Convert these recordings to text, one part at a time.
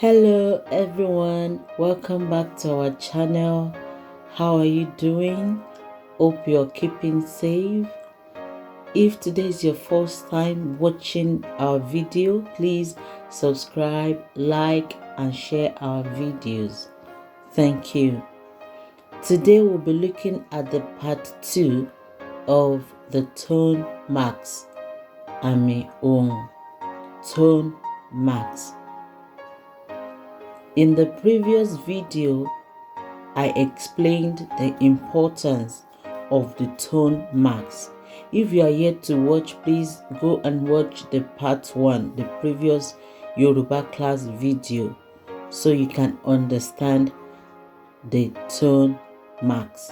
Hello everyone, welcome back to our channel. How are you doing? Hope you're keeping safe. If today is your first time watching our video, please subscribe, like and share our videos. Thank you. Today we'll be looking at the part 2 of the tone marks. Ohùn, tone marks. In the previous video, I explained the importance of the tone marks. If you are yet to watch, please go and watch the part 1, the previous Yoruba class video, so you can understand the tone marks.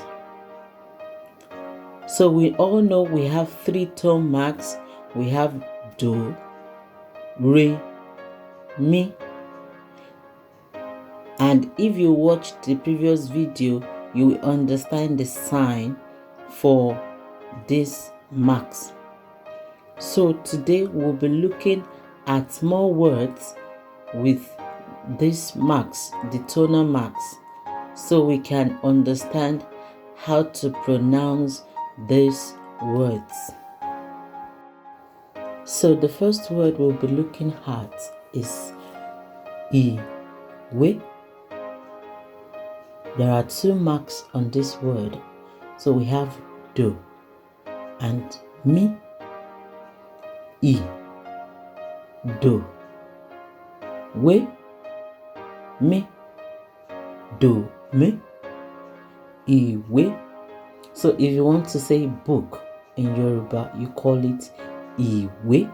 So we all know we have 3 tone marks. We have do, re, mi. And if you watched the previous video, you will understand the sign for these marks. So today we'll be looking at more words with these marks, the tonal marks, so we can understand how to pronounce these words. So the first word we'll be looking at is iwe. There are 2 marks on this word. So we have do and mi. Do, we, mi, do, mi, iwe. So if you want to say book in Yoruba, you call it iwe,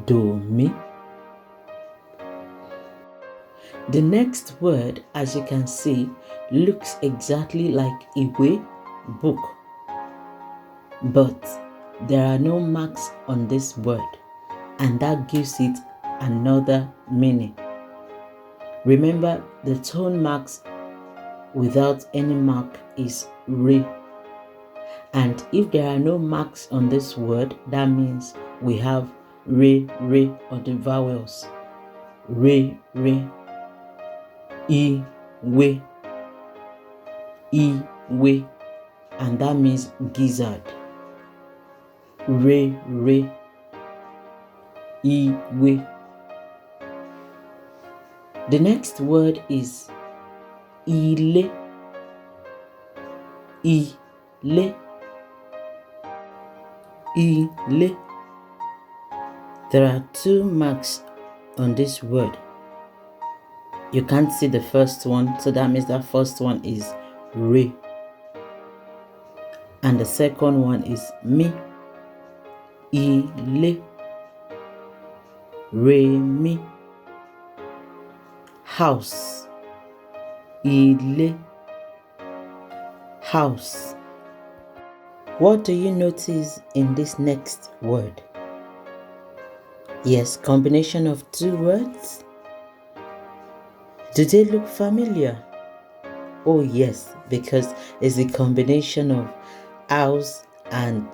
do, mi. The next word, as you can see, looks exactly like iwe, book, but there are no marks on this word, and that gives it another meaning. Remember, the tone marks without any mark is re, and if there are no marks on this word, that means we have re on the vowels. Re, iwe, and that means gizzard. Re, iwe. The next word is ile. There are 2 marks on this word. You can't see the first one, so that means that first one is re, and the second one is mi. Ile, re, mi. House, ile, house. What do you notice in this next word? Yes, combination of 2 words. Do they look familiar? Oh yes, because it's a combination of house and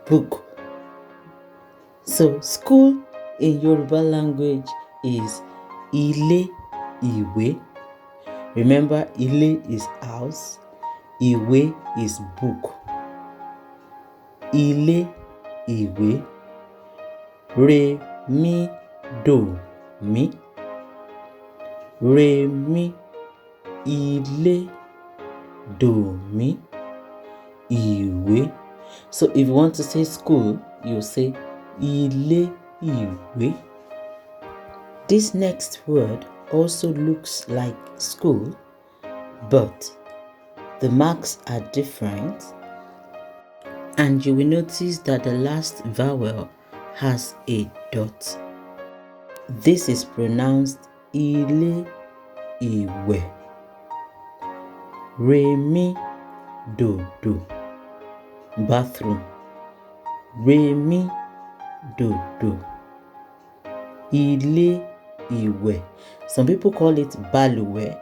book. So school in Yoruba language is ile iwe. Remember, ile is house, iwe is book. Ile iwe, re mi do mi. Re mi, ile, do mi, iwe. So if you want to say school, you say ile iwe. This next word also looks like school, but the marks are different, and you will notice that the last vowel has a dot. This is pronounced ile iwe. Re mi do, bathroom. Re mi do, ile iwe. Some people call it baluwe,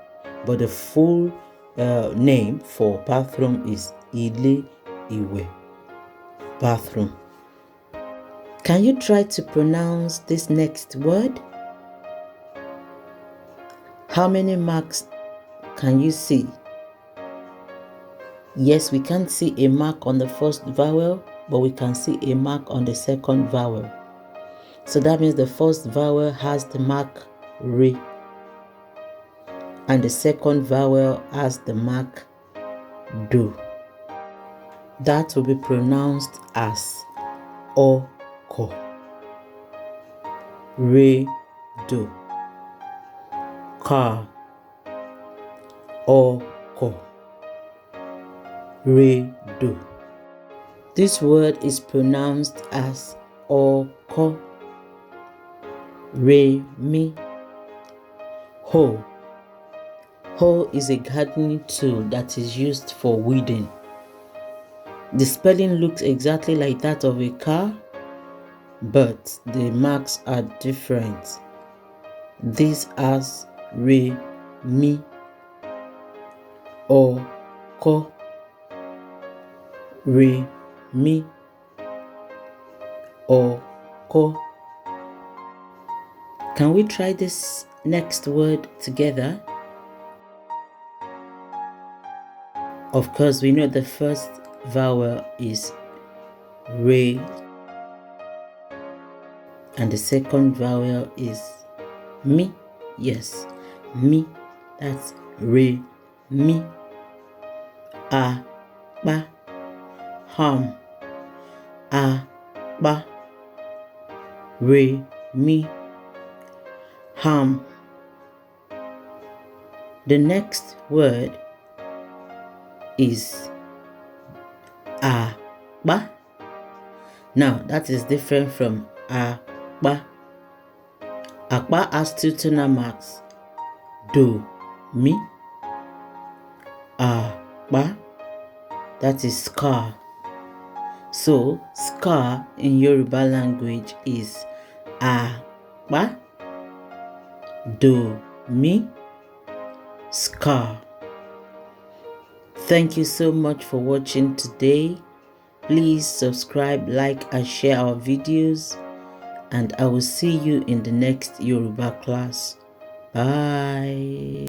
but the full name for bathroom is ile iwe, bathroom. Can you try to pronounce this next word? How many marks can you see? Yes, we can't see a mark on the first vowel, but we can see a mark on the second vowel. So that means the first vowel has the mark re, and the second vowel has the mark do. That will be pronounced as oko, re, do, ka, oko, re, do. This word is pronounced as oko, re, mi, ho. Hoe is a gardening tool that is used for weeding. The spelling looks exactly like that of a car, but the marks are different. This has re, mi, o, ko, re, mi, o, ko. Can we try this next word together? Of course, we know the first vowel is re, and the second vowel is mi. Yes, mi. That's re, mi. A, ba, ham. A, ba, re, mi, ham. The next word is a, ba. Now, that is different from a, ba. A, ba has two tonal marks, do, mi. A, ba, that is scar. So, scar in Yoruba language is a, ba, do, mi, scar. Thank you so much for watching today. Please subscribe, like, and share our videos. And I will see you in the next Yoruba class. Bye.